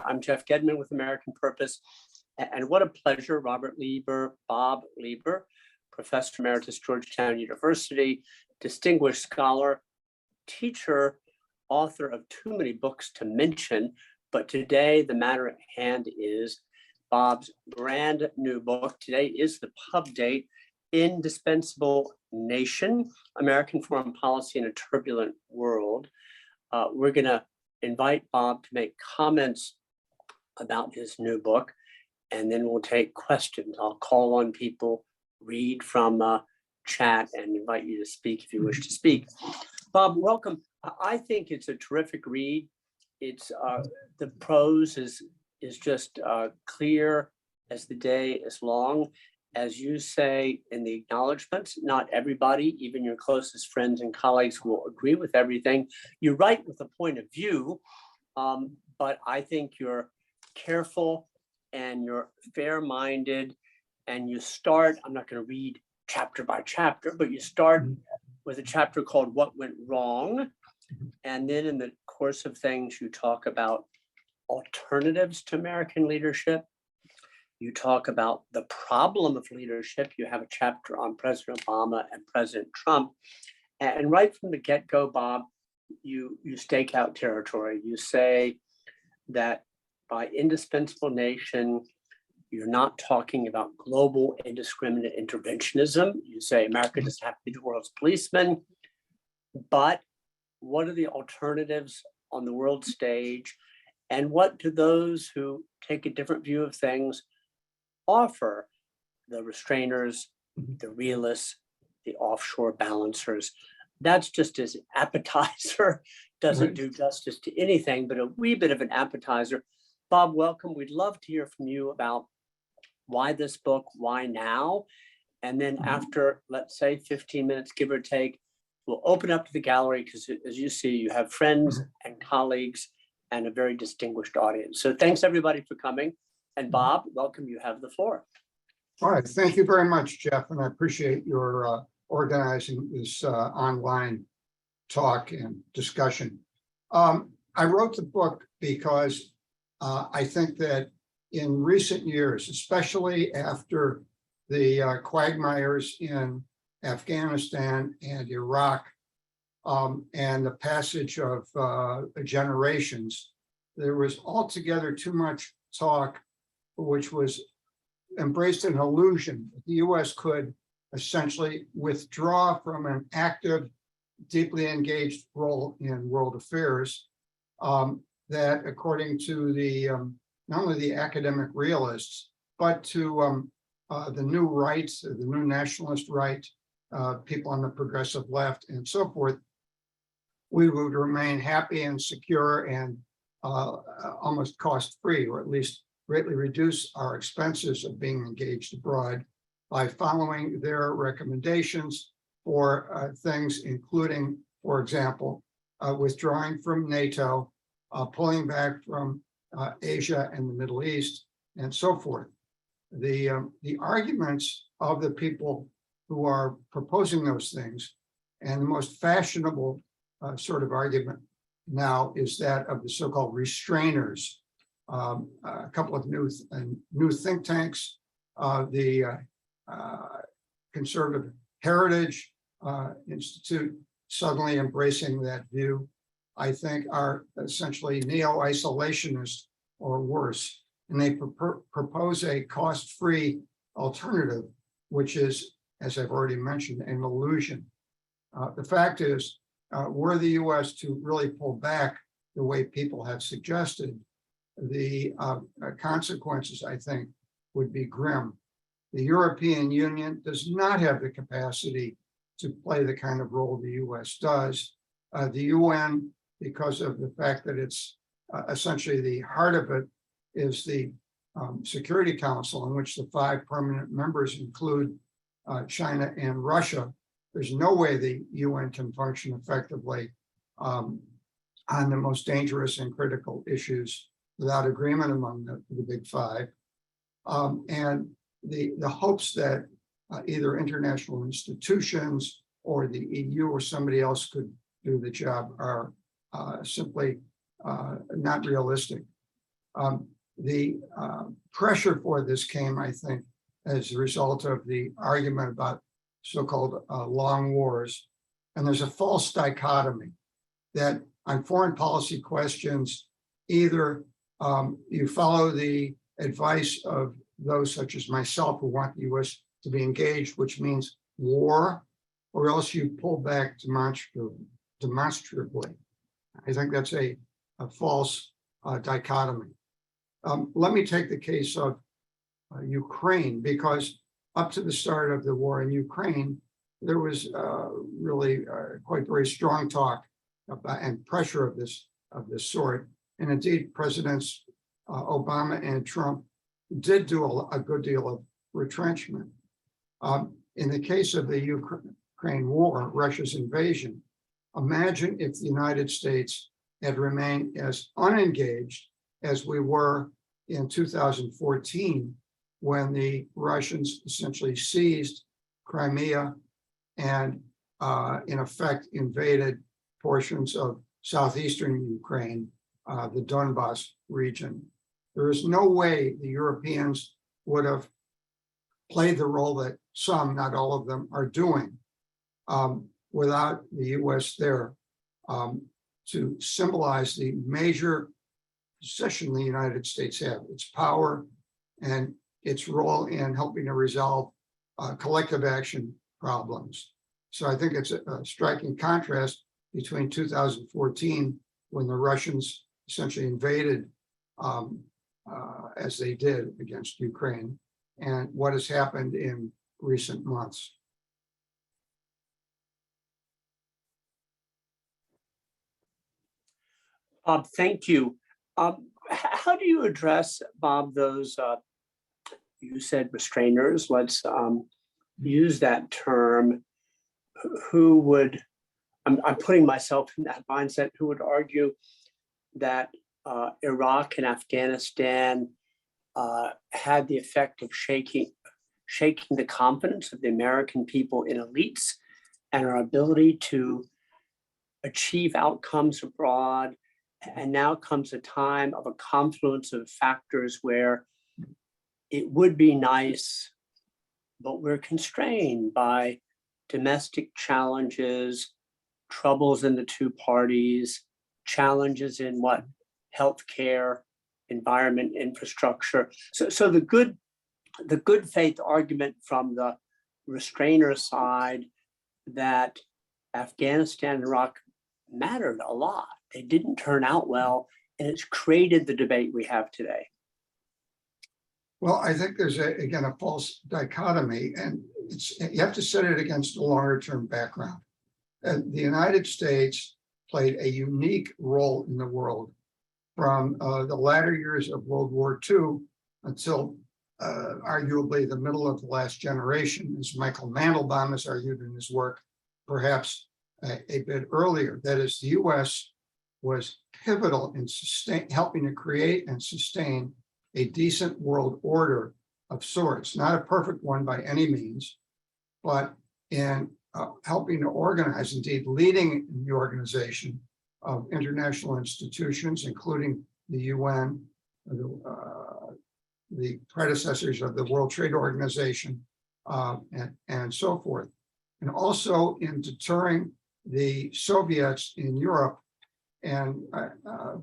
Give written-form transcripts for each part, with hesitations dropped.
I'm Jeff Gedman with American Purpose. And what a pleasure, Robert Lieber, Bob Lieber, Professor Emeritus, Georgetown University, distinguished scholar, teacher, author of too many books to mention. But today, the matter at hand is Bob's brand new book. Today is the pub date, Indispensable Nation, American Foreign Policy in a Turbulent World. We're going to invite Bob to make comments about his new book, and then we'll take questions. I'll call on people, read from chat, and invite you to speak if you wish to speak. Bob, welcome. I think it's a terrific read. It's the prose is just clear as the day is long. As you say in the acknowledgments, not everybody, even your closest friends and colleagues, will agree with everything. You write with a point of view, but I think you're careful and you're fair-minded, and you start, I'm not going to read chapter by chapter, but you start with a chapter called What Went Wrong. And then in the course of things, you talk about alternatives to American leadership. You talk about the problem of leadership. You have a chapter on President Obama and President Trump. And right from the get-go, Bob, you stake out territory. You say that by indispensable nation, you're not talking about global indiscriminate interventionism. You say America doesn't have to be the world's policeman, but what are the alternatives on the world stage? And what do those who take a different view of things offer? The restrainers, the realists, the offshore balancers. That's just as appetizer, doesn't do justice to anything, but a wee bit of an appetizer. Bob, welcome. We'd love to hear from you about why this book, why now? And then after, let's say 15 minutes, give or take, we'll open up to the gallery because as you see, you have friends and colleagues and a very distinguished audience. So thanks everybody for coming. And Bob, welcome, you have the floor. All right, thank you very much, Jeff, and I appreciate your organizing this online talk and discussion. I wrote the book because I think that in recent years, especially after the quagmires in Afghanistan and Iraq, and the passage of generations, there was altogether too much talk, which was embraced an illusion that the U.S. could essentially withdraw from an active, deeply engaged role in world affairs, that according to the not only the academic realists, but to the new right, the new nationalist right, people on the progressive left, and so forth, we would remain happy and secure and almost cost-free, or at least greatly reduce our expenses of being engaged abroad by following their recommendations for things including, for example, withdrawing from NATO, pulling back from Asia and the Middle East, and so forth. The arguments of the people who are proposing those things, and the most fashionable sort of argument now is that of the so-called restrainers. A couple of new think tanks, the Conservative Heritage Institute, suddenly embracing that view, I think are essentially neo-isolationist or worse. And they propose a cost-free alternative, which is, as I've already mentioned, an illusion. The fact is, were the US to really pull back the way people have suggested, the consequences, I think, would be grim. The European Union does not have the capacity to play the kind of role the US does. The UN, because of the fact that it's essentially the heart of it, is the Security Council, in which the 5 permanent members include China and Russia. There's no way the UN can function effectively on the most dangerous and critical issues without agreement among the big 5. And the hopes that either international institutions or the EU or somebody else could do the job are simply not realistic. The pressure for this came, I think, as a result of the argument about so-called long wars. And there's a false dichotomy that on foreign policy questions, either you follow the advice of those such as myself who want the US to be engaged, which means war, or else you pull back demonstrably. I think that's a false dichotomy. Let me take the case of Ukraine, because up to the start of the war in Ukraine, there was really quite very strong talk about, and pressure of this sort. And indeed, Presidents Obama and Trump did do a good deal of retrenchment. In the case of the Ukraine war, Russia's invasion, imagine if the United States had remained as unengaged as we were in 2014, when the Russians essentially seized Crimea and in effect invaded portions of southeastern Ukraine, the Donbas region. There is no way the Europeans would have played the role that some, not all of them, are doing without the US there to symbolize the major position the United States have, its power and its role in helping to resolve collective action problems. So I think it's a striking contrast between 2014, when the Russians essentially invaded as they did against Ukraine, and what has happened in recent months. Bob, thank you. How do you address, Bob, those, you said restrainers, let's use that term, who would, I'm putting myself in that mindset, who would argue that Iraq and Afghanistan had the effect of shaking the confidence of the American people in elites and our ability to achieve outcomes abroad. And now comes a time of a confluence of factors where it would be nice, but we're constrained by domestic challenges, troubles in the two parties, challenges in what healthcare, environment, infrastructure. So the good faith argument from the restrainer side that Afghanistan and Iraq mattered a lot. They didn't turn out well, and it's created the debate we have today. Well, I think there's again a false dichotomy, and you have to set it against a longer term background. The United States played a unique role in the world from the latter years of World War II until arguably the middle of the last generation, as Michael Mandelbaum has argued in his work, perhaps a bit earlier. That is, the US was pivotal in helping to create and sustain a decent world order of sorts, not a perfect one by any means, but in helping to organize, indeed leading the organization of international institutions, including the UN, the predecessors of the World Trade Organization, and so forth. And also in deterring the Soviets in Europe and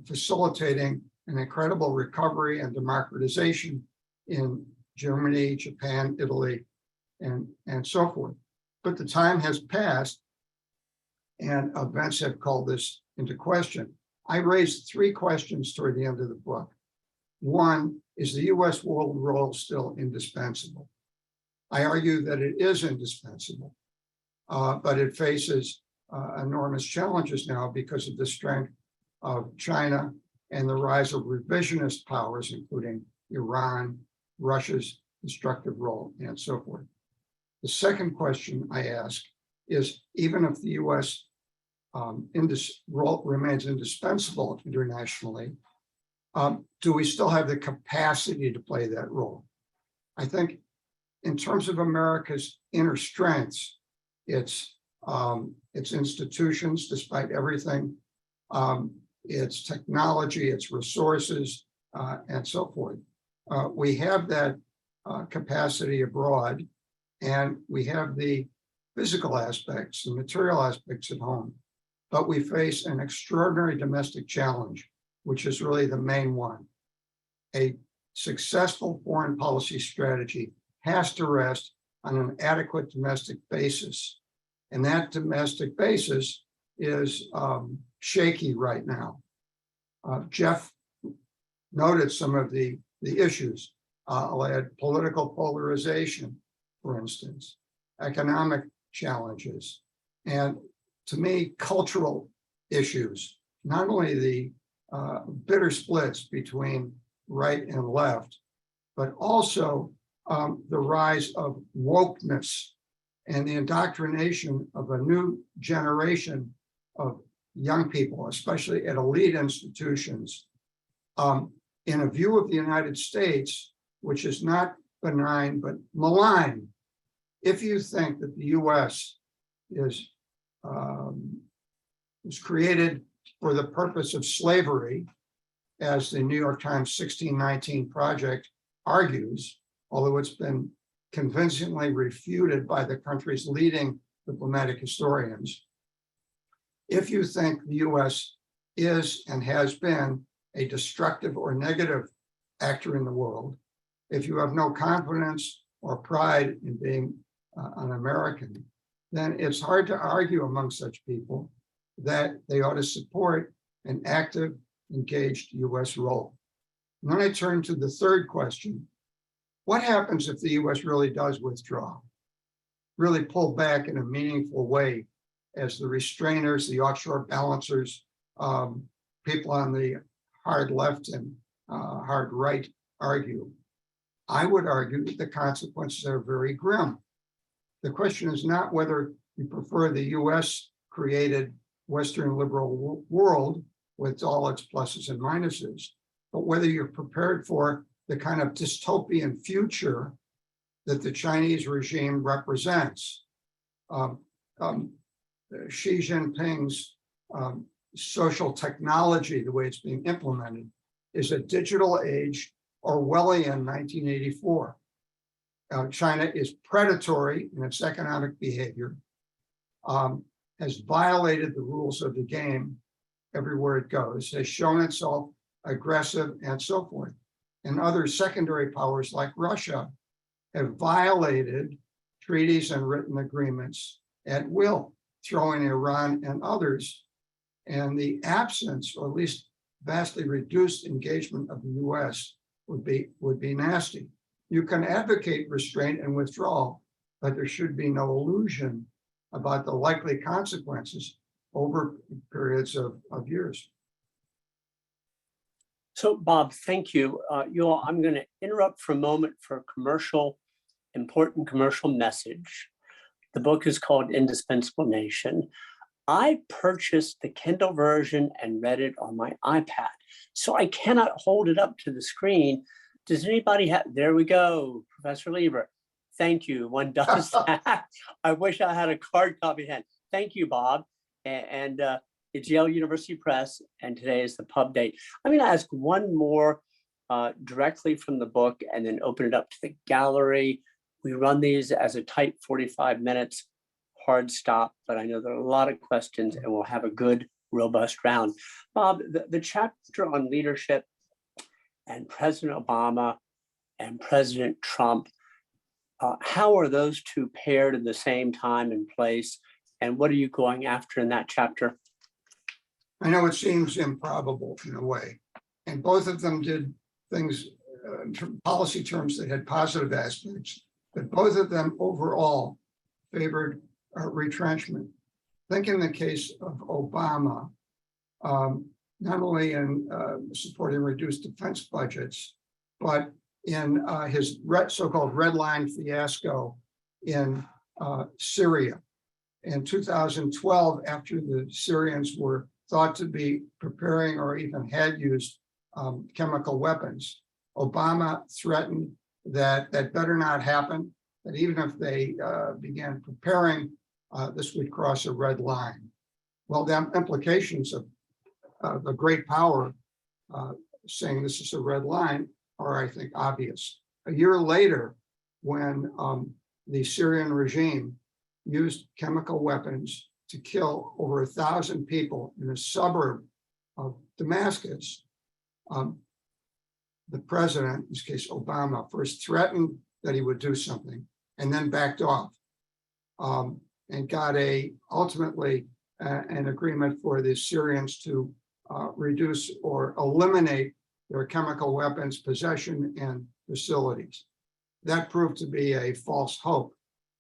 facilitating an incredible recovery and democratization in Germany, Japan, Italy, and so forth. But the time has passed and events have called this into question. I raised three questions toward the end of the book. One, is the US world role still indispensable? I argue that it is indispensable, but it faces enormous challenges now because of the strength of China and the rise of revisionist powers, including Iran, Russia's destructive role, and so forth. The second question I ask is, even if the US role remains indispensable internationally, do we still have the capacity to play that role? I think in terms of America's inner strengths, its institutions, despite everything, its technology, its resources, and so forth. We have that capacity abroad, and we have the physical aspects, the material aspects at home. But we face an extraordinary domestic challenge, which is really the main one. A successful foreign policy strategy has to rest on an adequate domestic basis. And that domestic basis is shaky right now. Jeff noted some of the issues. I'll add political polarization, for instance, economic challenges, and to me, cultural issues, not only the bitter splits between right and left, but also the rise of wokeness and the indoctrination of a new generation of young people, especially at elite institutions, in a view of the United States, which is not benign, but malign. If you think that the US is created for the purpose of slavery, as the New York Times 1619 Project argues, although it's been convincingly refuted by the country's leading diplomatic historians. If you think the US is and has been a destructive or negative actor in the world, if you have no confidence or pride in being an American, then it's hard to argue among such people that they ought to support an active, engaged US role. And then I turn to the third question. What happens if the US really does withdraw, really pull back in a meaningful way, as the restrainers, the offshore balancers, people on the hard left and hard right argue? I would argue that the consequences are very grim. The question is not whether you prefer the US created Western liberal world with all its pluses and minuses, but whether you're prepared for the kind of dystopian future that the Chinese regime represents. Xi Jinping's social technology, the way it's being implemented, is a digital age Orwellian 1984. China is predatory in its economic behavior, has violated the rules of the game everywhere it goes, has shown itself aggressive and so forth. And other secondary powers like Russia have violated treaties and written agreements at will, throwing Iran and others. And the absence, or at least vastly reduced engagement of the US would be nasty. You can advocate restraint and withdrawal, but there should be no illusion about the likely consequences over periods of years. So, Bob, thank you. You all, I'm going to interrupt for a moment for a important commercial message. The book is called Indispensable Nation. I purchased the Kindle version and read it on my iPad, so I cannot hold it up to the screen. Does anybody have? There we go, Professor Lieber. Thank you. One does that. I wish I had a hard copy in hand. Thank you, Bob. And it's Yale University Press, and today is the pub date. I'm going to ask one more directly from the book and then open it up to the gallery. We run these as a tight 45 minutes, hard stop, but I know there are a lot of questions and we'll have a good, robust round. Bob, the chapter on leadership and President Obama and President Trump, how are those two paired at the same time and place? And what are you going after in that chapter? I know it seems improbable in a way, and both of them did things in policy terms that had positive aspects, but both of them overall favored retrenchment. Think in the case of Obama, not only in supporting reduced defense budgets, but in his so-called red line fiasco in Syria. In 2012, after the Syrians were thought to be preparing or even had used chemical weapons, Obama threatened that that better not happen, that even if they began preparing, this would cross a red line. Well, the implications of the great power saying this is a red line are, I think, obvious. A year later, when the Syrian regime used chemical weapons to kill over 1,000 people in a suburb of Damascus, the president, in this case Obama, first threatened that he would do something and then backed off, and got ultimately an agreement for the Syrians to reduce or eliminate their chemical weapons possession and facilities. That proved to be a false hope.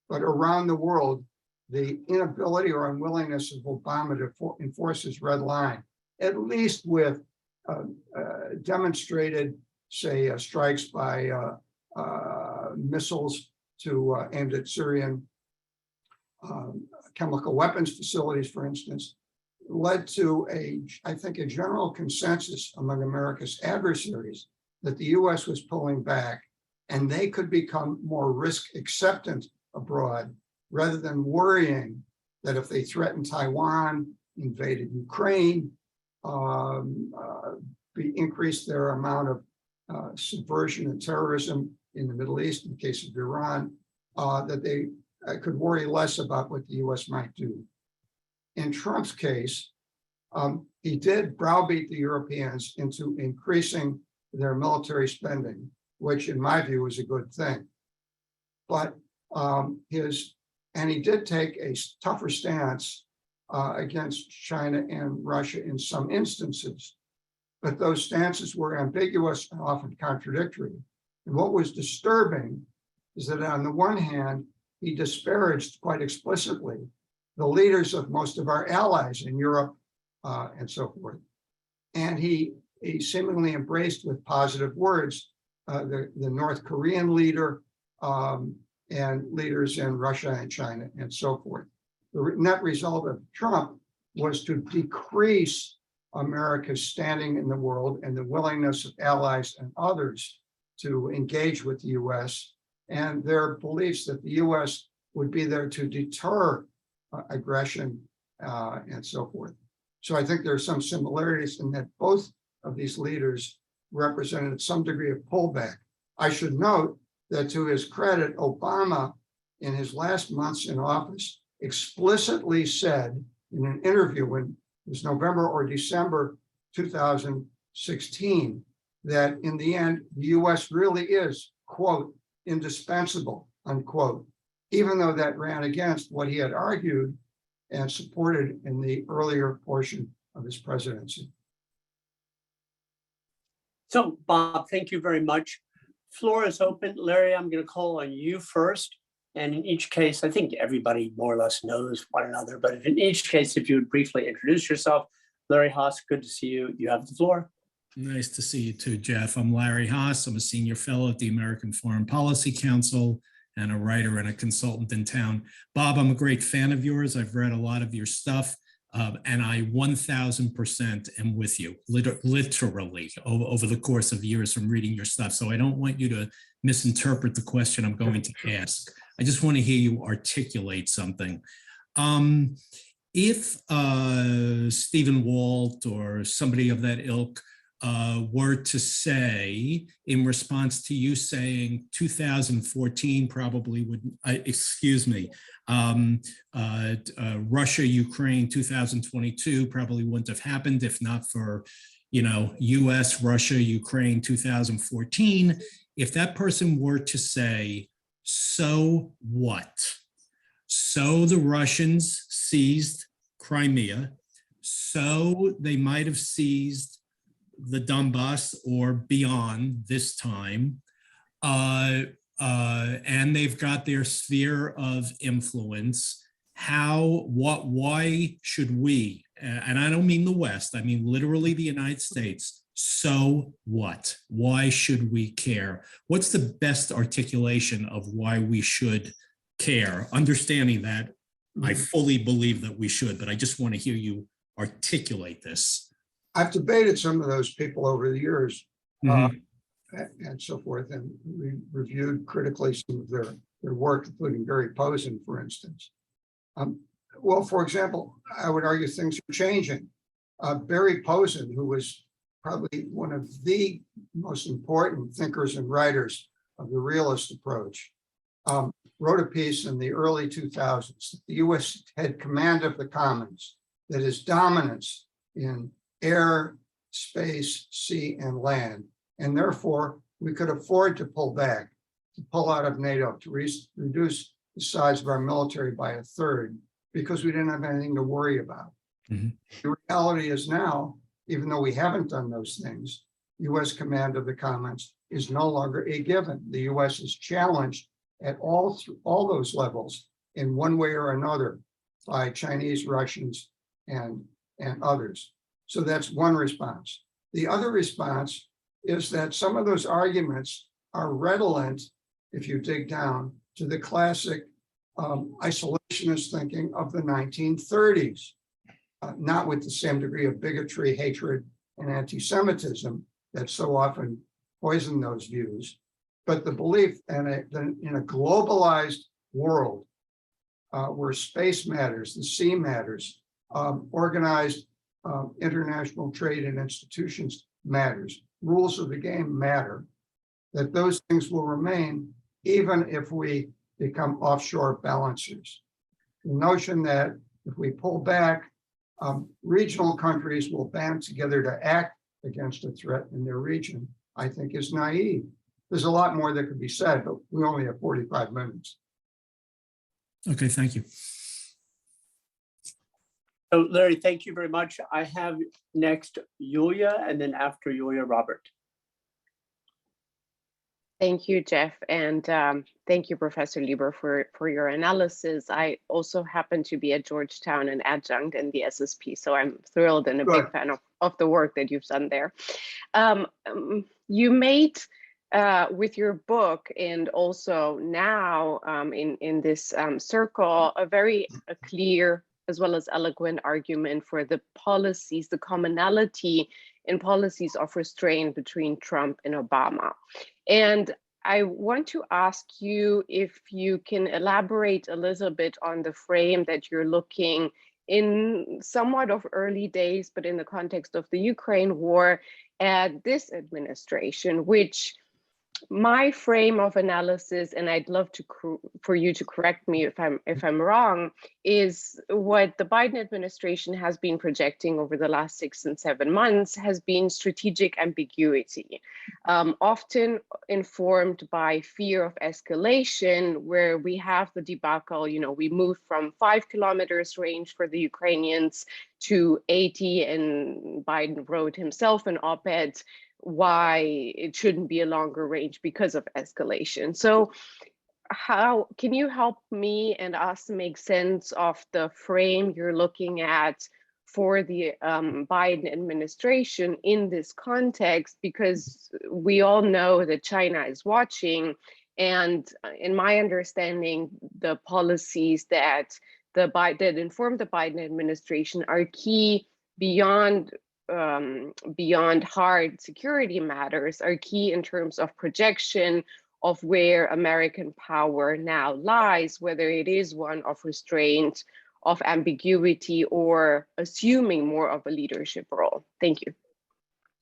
But around the world, the inability or unwillingness of Obama to enforce his red line, at least with demonstrated, say, strikes by missiles aimed at Syrian chemical weapons facilities, for instance, led to I think, a general consensus among America's adversaries that the US was pulling back and they could become more risk acceptant abroad rather than worrying that if they threatened Taiwan, invaded Ukraine, increased their amount of subversion and terrorism in the Middle East, in the case of Iran, that they could worry less about what the US might do. In Trump's case, he did browbeat the Europeans into increasing their military spending, which in my view is a good thing. But he did take a tougher stance against China and Russia in some instances, but those stances were ambiguous and often contradictory. And what was disturbing is that on the one hand, he disparaged quite explicitly the leaders of most of our allies in Europe and so forth. And he seemingly embraced with positive words the North Korean leader and leaders in Russia and China and so forth. The net result of Trump was to decrease America's standing in the world and the willingness of allies and others to engage with the US and their beliefs that the US would be there to deter aggression and so forth. So I think there are some similarities in that both of these leaders represented some degree of pullback. I should note that to his credit, Obama, in his last months in office, explicitly said in an interview in it was November or December 2016, that in the end, the US really is, quote, indispensable, unquote, even though that ran against what he had argued and supported in the earlier portion of his presidency. So, Bob, thank you very much. Floor is open. Larry, I'm going to call on you first. And in each case, I think everybody more or less knows one another, but in each case, if you would briefly introduce yourself. Larry Haas, good to see you. You have the floor. Nice to see you too, Jeff. I'm Larry Haas. I'm a senior fellow at the American Foreign Policy Council and a writer and a consultant in town. Bob, I'm a great fan of yours. I've read a lot of your stuff, and I 1000% am with you, literally, over the course of years from reading your stuff. So I don't want you to misinterpret the question I'm going to ask. I just want to hear you articulate something. If Stephen Walt or somebody of that ilk were to say, in response to you saying 2014 probably would, Russia, Ukraine 2022 probably wouldn't have happened if not for, US, Russia, Ukraine 2014. If that person were to say, so what? So the Russians seized Crimea, so they might have seized the Donbass or beyond this time, and they've got their sphere of influence. Why should we, and I don't mean the West, I mean literally the United States, so what? Why should we care? What's the best articulation of why we should care? Understanding that I fully believe that we should, but I just want to hear you articulate this. I've debated some of those people over the years and so forth, and we reviewed critically some of their work, including Barry Posen, for instance. Well, for example, I would argue things are changing. Barry Posen, who was probably one of the most important thinkers and writers of the realist approach, wrote a piece in the early 2000s. The US had command of the commons, that is dominance in air, space, sea, and land. And therefore, we could afford to pull back, to pull out of NATO, to reduce the size of our military by a third, because we didn't have anything to worry about. The reality is now, even though we haven't done those things, US command of the commons is no longer a given. The US is challenged at all those levels in one way or another by Chinese, Russians, and others. So that's one response. The other response is that some of those arguments are redolent, if you dig down, to the classic isolationist thinking of the 1930s, not with the same degree of bigotry, hatred, and anti-Semitism that so often poison those views, but the belief in a globalized world where space matters, the sea matters, organized international trade and institutions matters, rules of the game matter, that those things will remain even if we become offshore balancers. The notion that if we pull back, regional countries will band together to act against a threat in their region, I think is naive. There's a lot more that could be said, but we only have 45 minutes. Okay, thank you. So Larry, thank you very much. I have next Yulia, and then after Yulia, Robert. Thank you, Jeff, and thank you, Professor Lieber, for your analysis. I also happen to be at Georgetown an adjunct in the SSP, so I'm thrilled and a big fan of the work that you've done there. You made, with your book and also now in this circle, a very clear as well as eloquent argument for the policies, the commonality in policies of restraint between Trump and Obama. And I want to ask you if you can elaborate a little bit on the frame that you're looking in somewhat of early days, but in the context of the Ukraine war, at this administration, which my frame of analysis, and I'd love to for you to correct me if I'm wrong, is what the Biden administration has been projecting over the last 6 and 7 months has been strategic ambiguity, often informed by fear of escalation, where we have the debacle. You know, we moved from 5 kilometers range for the Ukrainians to 80, and Biden wrote himself an op-ed why it shouldn't be a longer range because of escalation. So how can you help me and us make sense of the frame you're looking at for the Biden administration in this context? Because we all know that China is watching, and in my understanding, the policies that inform the Biden administration are key beyond hard security matters, are key in terms of projection of where American power now lies, whether it is one of restraint, of ambiguity, or assuming more of a leadership role. Thank you.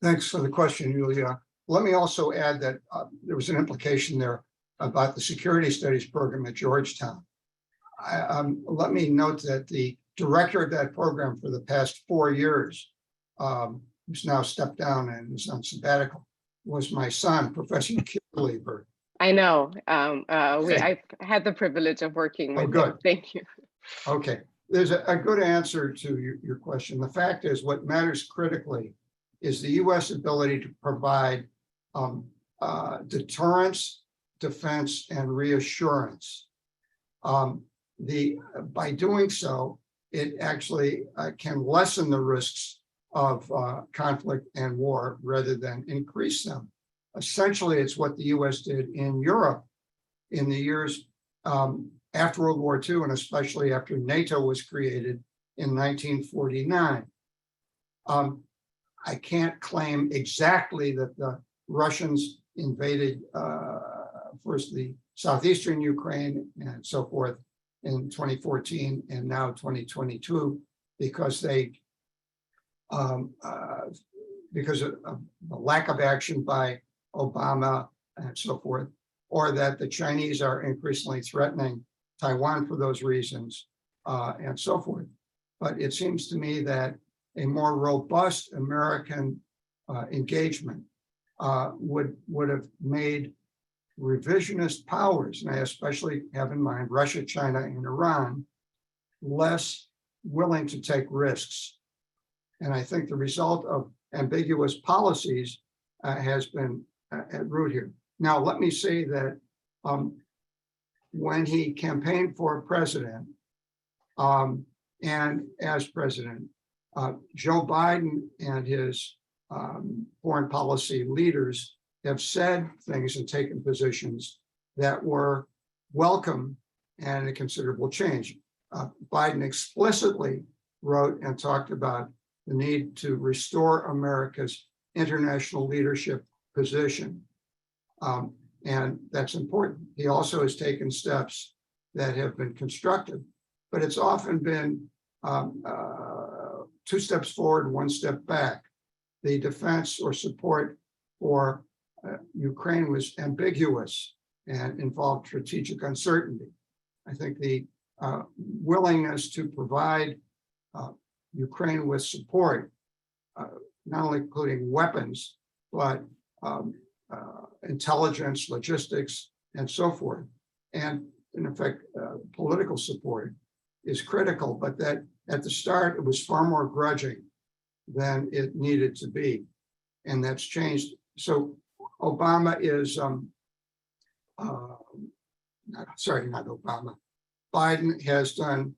Thanks for the question, Yulia. Let me also add that there was an implication there about the security studies program at Georgetown. Let me note that the director of that program for the past 4 years, who's now stepped down and is on sabbatical, was my son, Professor Lieber. I know. I've had the privilege of working with him. Thank you. Okay. There's a good answer to your question. The fact is, what matters critically is the U.S. ability to provide deterrence, defense, and reassurance. By doing so, it actually can lessen the risks of conflict and war rather than increase them. Essentially, it's what the US did in Europe in the years after World War II, and especially after NATO was created in 1949. I can't claim exactly that the Russians invaded first the southeastern Ukraine and so forth in 2014 and now 2022, because they because of the lack of action by Obama and so forth, or that the Chinese are increasingly threatening Taiwan for those reasons, and so forth. But it seems to me that a more robust American engagement would have made revisionist powers, and I especially have in mind Russia, China, and Iran, less willing to take risks. And I think the result of ambiguous policies has been at root here. Now, let me say that when he campaigned for president and as president, Joe Biden and his foreign policy leaders have said things and taken positions that were welcome and a considerable change. Biden explicitly wrote and talked about the need to restore America's international leadership position. And that's important. He also has taken steps that have been constructive, but it's often been 2 steps forward, 1 step back. The defense or support for Ukraine was ambiguous and involved strategic uncertainty. I think the willingness to provide Ukraine with support, not only including weapons, but intelligence, logistics, and so forth, and in effect, political support is critical, but that at the start, it was far more grudging than it needed to be, and that's changed. So Obama is, not Obama, Biden has done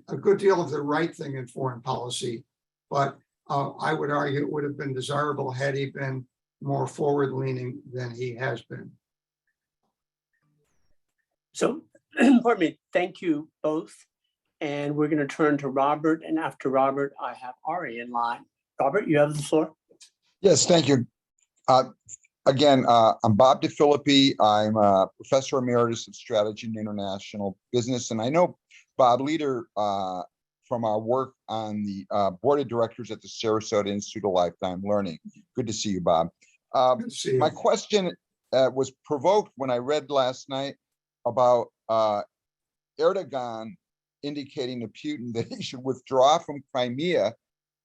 a good deal of the right thing in foreign policy, but I would argue it would have been desirable had he been more forward-leaning than he has been. So, pardon me, thank you both. And we're going to turn to Robert, and after Robert, I have Ari in line. Robert, you have the floor. Yes, thank you. Again, I'm Bob DeFilippi. I'm a professor emeritus of strategy and international business. And I know Bob Lieber from our work on the board of directors at the Sarasota Institute of Lifetime Learning. Good to see you, Bob. Good to see you. My question was provoked when I read last night about Erdogan indicating to Putin that he should withdraw from Crimea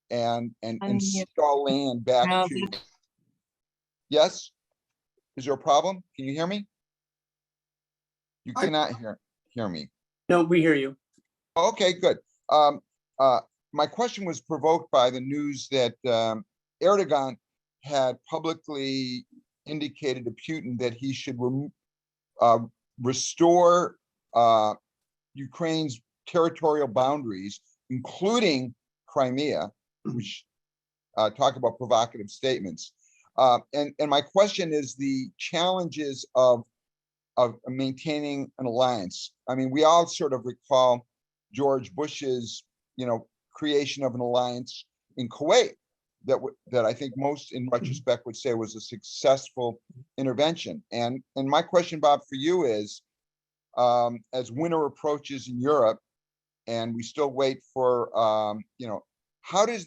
and install land back to. Yes? Is there a problem? Can you hear me? You cannot hear me. No, we hear you. Okay, good. My question was provoked by the news that Erdogan had publicly indicated to Putin that he should restore Ukraine's territorial boundaries, including Crimea, which talk about provocative statements. And my question is the challenges of maintaining an alliance. I mean, we all sort of recall George Bush's, creation of an alliance in Kuwait that I think most in retrospect would say was a successful intervention. And my question, Bob, for you is, as winter approaches in Europe, and we still wait for, how does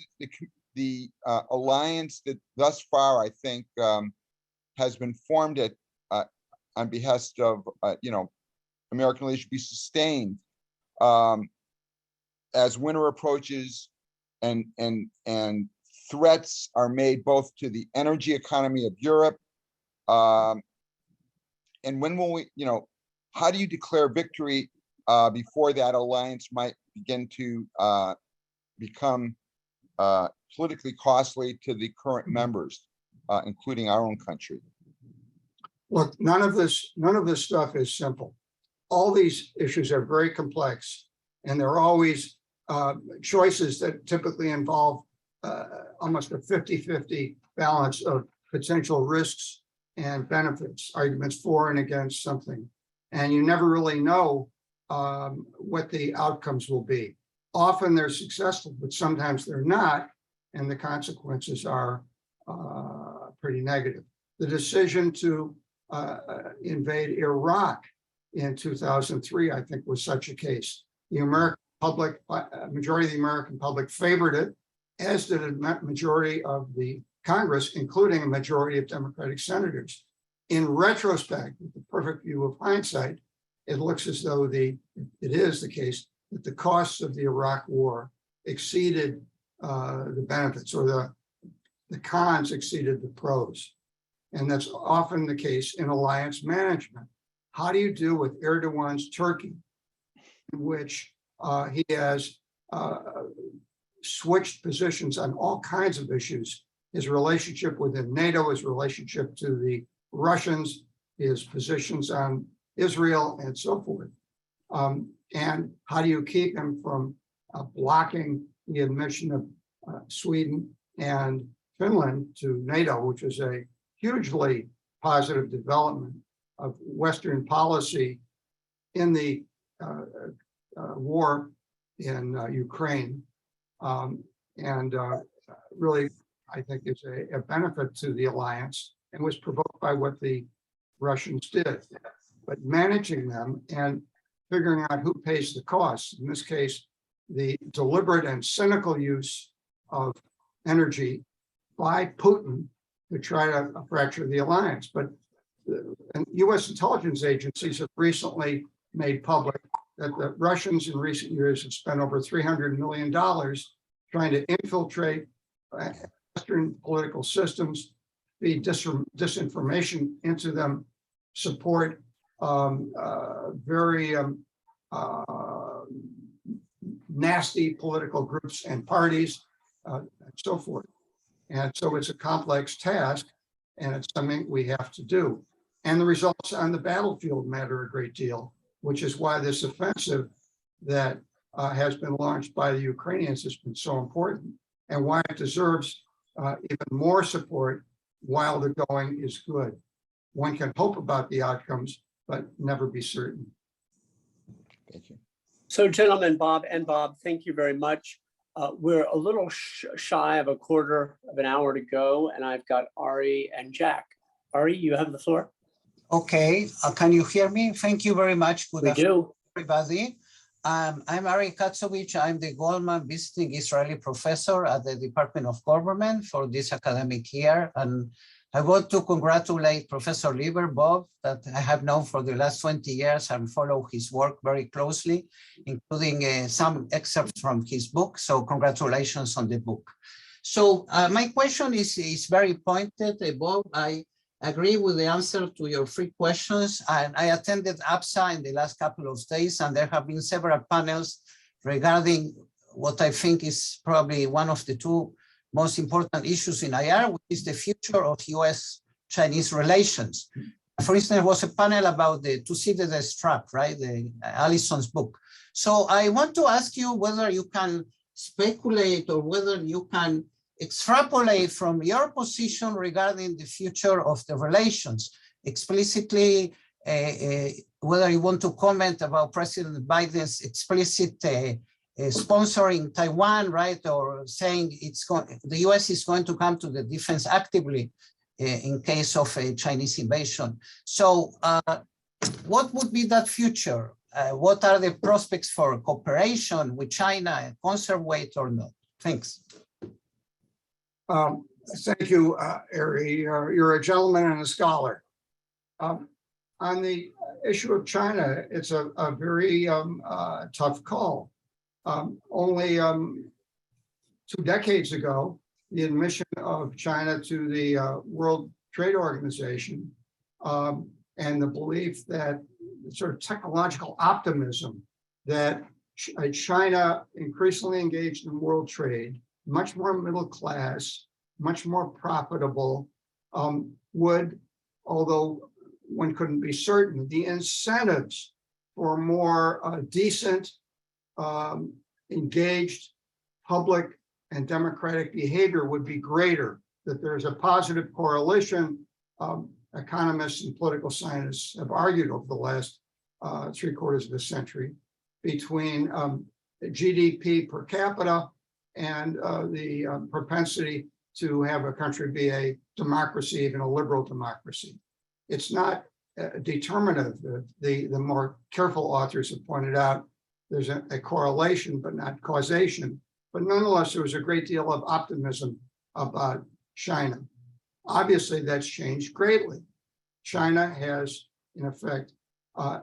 the alliance that thus far, I think, has been formed on behest of, American leadership be sustained as winter approaches and threats are made both to the energy economy of Europe, and when will we, how do you declare victory before that alliance might begin to become politically costly to the current members, including our own country? Look, none of this stuff is simple. All these issues are very complex, and there are always choices that typically involve almost a 50-50 balance of potential risks and benefits, arguments for and against something. And you never really know what the outcomes will be. Often they're successful, but sometimes they're not, and the consequences are pretty negative. The decision to invade Iraq in 2003, I think, was such a case. The American public, majority of the American public favored it. as did a majority of the Congress, including a majority of Democratic senators. In retrospect, with the perfect view of hindsight, it looks as though it is the case that the costs of the Iraq War exceeded the benefits, or the cons exceeded the pros. And that's often the case in alliance management. How do you deal with Erdogan's Turkey, in which he has switched positions on all kinds of issues? His relationship within NATO, his relationship to the Russians, his positions on Israel, and so forth. And how do you keep him from blocking the admission of Sweden and Finland to NATO, which is a hugely positive development of Western policy in the war in Ukraine, and really, I think, is a benefit to the alliance and was provoked by what the Russians did. But managing them and figuring out who pays the costs, in this case, the deliberate and cynical use of energy by Putin to try to fracture the alliance. But US intelligence agencies have recently made public that the Russians in recent years have spent over $300 million trying to infiltrate Western political systems, feed disinformation into them, support very nasty political groups and parties, and so forth. And so it's a complex task, and it's something we have to do. And the results on the battlefield matter a great deal, which is why this offensive that has been launched by the Ukrainians has been so important, and why it deserves even more support while the going is good. One can hope about the outcomes, but never be certain. Thank you. So gentlemen, Bob, thank you very much. We're a little shy of a quarter of an hour to go, and I've got Ari and Jack. Ari, you have the floor. Okay, can you hear me? Thank you very much. Good We afternoon, do. everybody. I'm Ari Katsovich. I'm the Goldman Visiting Israeli Professor at the Department of Government for this academic year. And I want to congratulate Professor Lieber, Bob, that I have known for the last 20 years and follow his work very closely, including some excerpts from his book. So congratulations on the book. So my question is very pointed, Bob. I agree with the answer to your 3 questions. And I attended APSA in the last couple of days, and there have been several panels regarding what I think is probably one of the 2 most important issues in IR, which is the future of US-Chinese relations. For instance, there was a panel about the Thucydides trap, right? The Allison's book. So I want to ask you whether you can speculate or whether you can extrapolate from your position regarding the future of the relations, explicitly, whether you want to comment about President Biden's explicit sponsoring Taiwan, right, or saying the US is going to come to the defense actively in case of a Chinese invasion. So what would be that future? What are the prospects for cooperation with China, conservate or not? Thanks. Thank you, Ari. You're a gentleman and a scholar. On the issue of China, it's a very tough call. Only 2 decades ago, the admission of China to the World Trade Organization and the belief that sort of technological optimism that China increasingly engaged in world trade, much more middle class, much more profitable, would, although one couldn't be certain, the incentives for more decent, engaged public and democratic behavior would be greater, that there's a positive correlation. Economists and political scientists have argued over the last 3/4 of a century between GDP per capita and the propensity to have a country be a democracy, even a liberal democracy. It's not determinative. The more careful authors have pointed out there's a correlation, but not causation. but nonetheless, there was a great deal of optimism about China. Obviously, that's changed greatly. China has, in effect,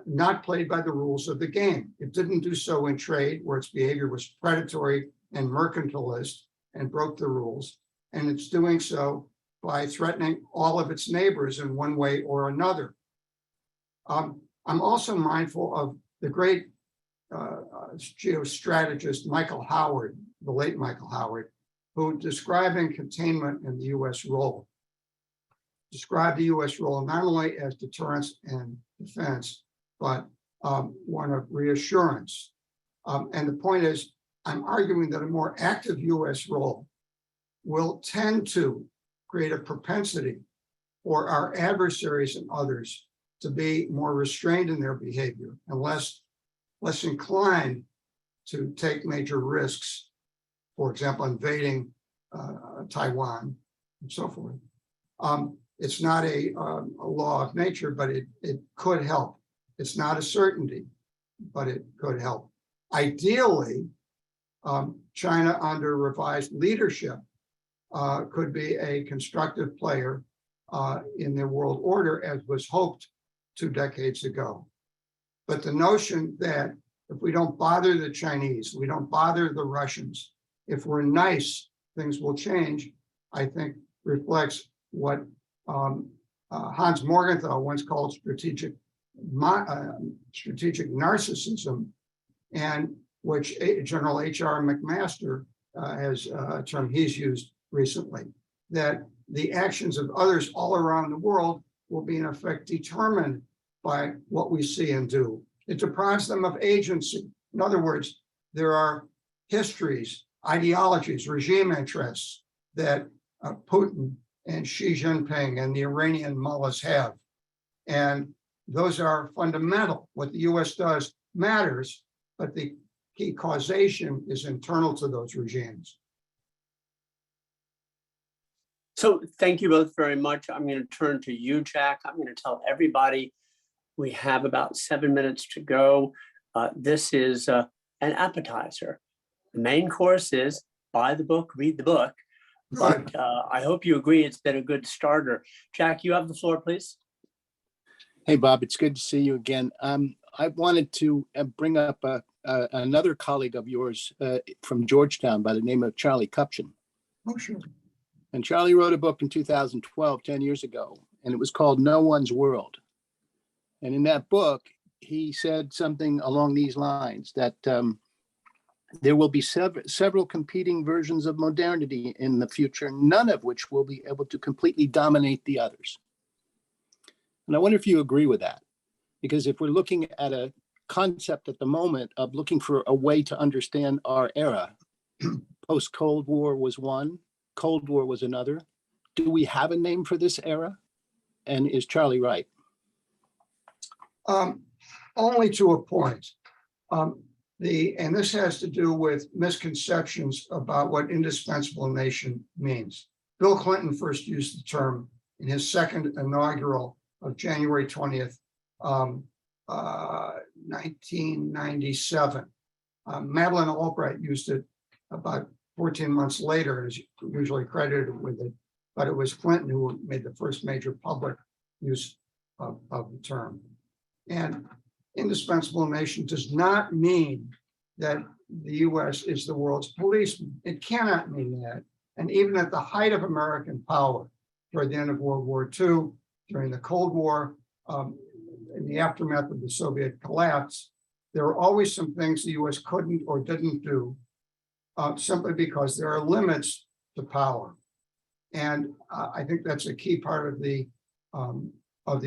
not played by the rules of the game. It didn't do so in trade, where its behavior was predatory and mercantilist and broke the rules. And it's doing so by threatening all of its neighbors in one way or another. I'm also mindful of the great geostrategist Michael Howard, the late Michael Howard, who, describing containment in the US role, described the US role not only as deterrence and defense, but one of reassurance. And the point is, I'm arguing that a more active US role will tend to create a propensity for our adversaries and others to be more restrained in their behavior and less inclined to take major risks, for example, invading Taiwan and so forth. It's not a law of nature, but it could help. It's not a certainty, but it could help. Ideally, China under revised leadership could be a constructive player in the world order, as was hoped 2 decades ago. But the notion that if we don't bother the Chinese, we don't bother the Russians, if we're nice, things will change, I think reflects what Hans Morgenthau once called strategic narcissism, and which General H.R. McMaster has a term he's used recently, that the actions of others all around the world will be in effect determined by what we see and do. It deprives them of agency. In other words, there are histories, ideologies, regime interests that Putin and Xi Jinping and the Iranian mullahs have. And those are fundamental. What the US does matters, but the key causation is internal to those regimes. So thank you both very much. I'm going to turn to you, Jack. I'm going to tell everybody we have about 7 minutes to go. This is an appetizer. The main course is buy the book, read the book. But I hope you agree it's been a good starter. Jack, you have the floor, please. Hey, Bob, it's good to see you again. I wanted to bring up another colleague of yours from Georgetown by the name of Charlie Kupchan. Oh, sure. And Charlie wrote a book in 2012, 10 years ago, and it was called No One's World. And in that book, he said something along these lines, that there will be several competing versions of modernity in the future, none of which will be able to completely dominate the others. And I wonder if you agree with that, because if we're looking at a concept at the moment of looking for a way to understand our era, post-Cold War was one, Cold War was another. Do we have a name for this era? And is Charlie right? Only to a point. And this has to do with misconceptions about what indispensable nation means. Bill Clinton first used the term in his second inaugural of January 20th, 1997. Madeleine Albright used it about 14 months later, and is usually credited with it, but it was Clinton who made the first major public use of the term. And indispensable nation does not mean that the US is the world's policeman. It cannot mean that. And even at the height of American power, toward the end of World War II, during the Cold War, in the aftermath of the Soviet collapse, there were always some things the US couldn't or didn't do, simply because there are limits to power. And I think that's a key part of the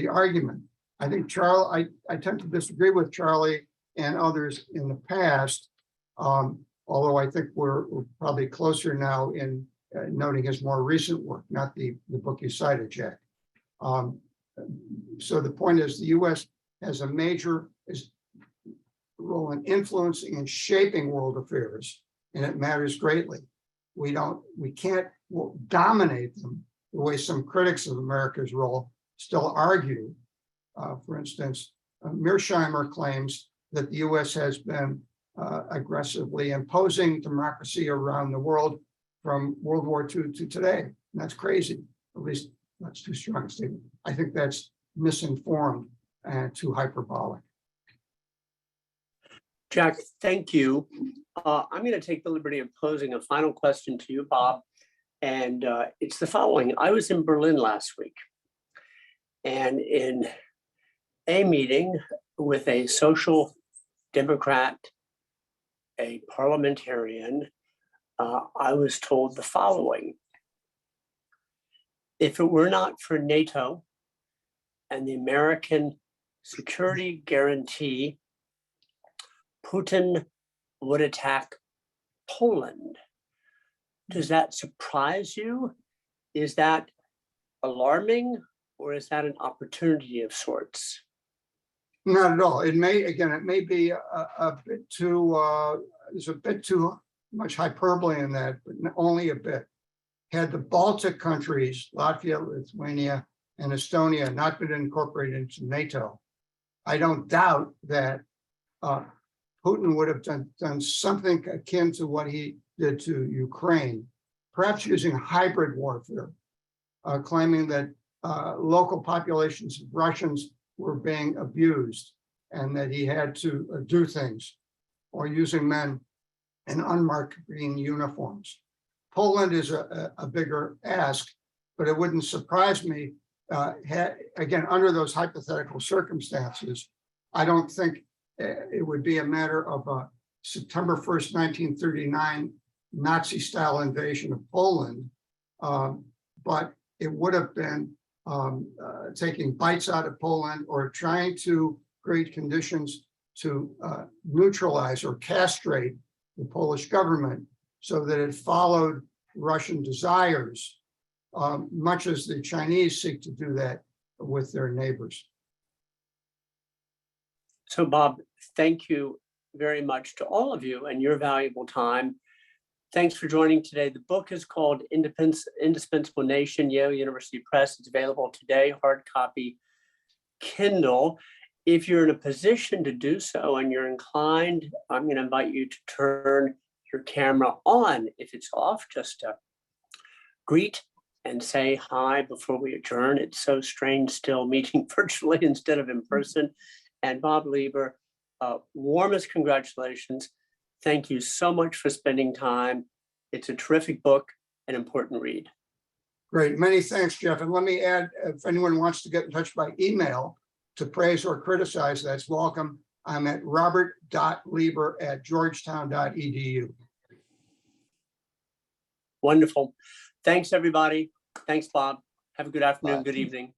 argument. I think I tend to disagree with Charlie and others in the past, although I think we're probably closer now in noting his more recent work, not the book you cited, Jack. So the point is, the US has a major role in influencing and shaping world affairs, and it matters greatly. We can't dominate them the way some critics of America's role still argue. For instance, Mearsheimer claims that the US has been aggressively imposing democracy around the world from World War II to today. And that's crazy. At least that's too strong a statement. I think that's misinformed and too hyperbolic. Jack, thank you. I'm going to take the liberty of posing a final question to you, Bob. And it's the following. I was in Berlin last week, and in a meeting with a social democrat, a parliamentarian, I was told the following. If it were not for NATO and the American security guarantee, Putin would attack Poland. Does that surprise you? Is that alarming, or is that an opportunity of sorts? Not at all. It may be a bit too, there's a bit too much hyperbole in that, but only a bit. Had the Baltic countries, Latvia, Lithuania, and Estonia not been incorporated into NATO, I don't doubt that Putin would have done something akin to what he did to Ukraine, perhaps using hybrid warfare, claiming that local populations of Russians were being abused and that he had to do things, or using men in unmarked green uniforms. Poland is a bigger ask, but it wouldn't surprise me, again, under those hypothetical circumstances. I don't think it would be a matter of a September 1st, 1939 Nazi-style invasion of Poland, but it would have been taking bites out of Poland or trying to create conditions to neutralize or castrate the Polish government so that it followed Russian desires, much as the Chinese seek to do that with their neighbors. So, Bob, thank you very much to all of you and your valuable time. Thanks for joining today. The book is called Indispensable Nation, Yale University Press. It's available today, hard copy, Kindle. If you're in a position to do so and you're inclined, I'm going to invite you to turn your camera on. If it's off, just greet and say hi before we adjourn. It's so strange still meeting virtually instead of in person. And Bob Lieber, warmest congratulations. Thank you so much for spending time. It's a terrific book, an important read. Great, many thanks, Jeff. And let me add, if anyone wants to get in touch by email to praise or criticize, that's welcome. I'm at robert.lieber@georgetown.edu. Wonderful. Thanks, everybody. Thanks, Bob. Have a good afternoon, Bye. good evening.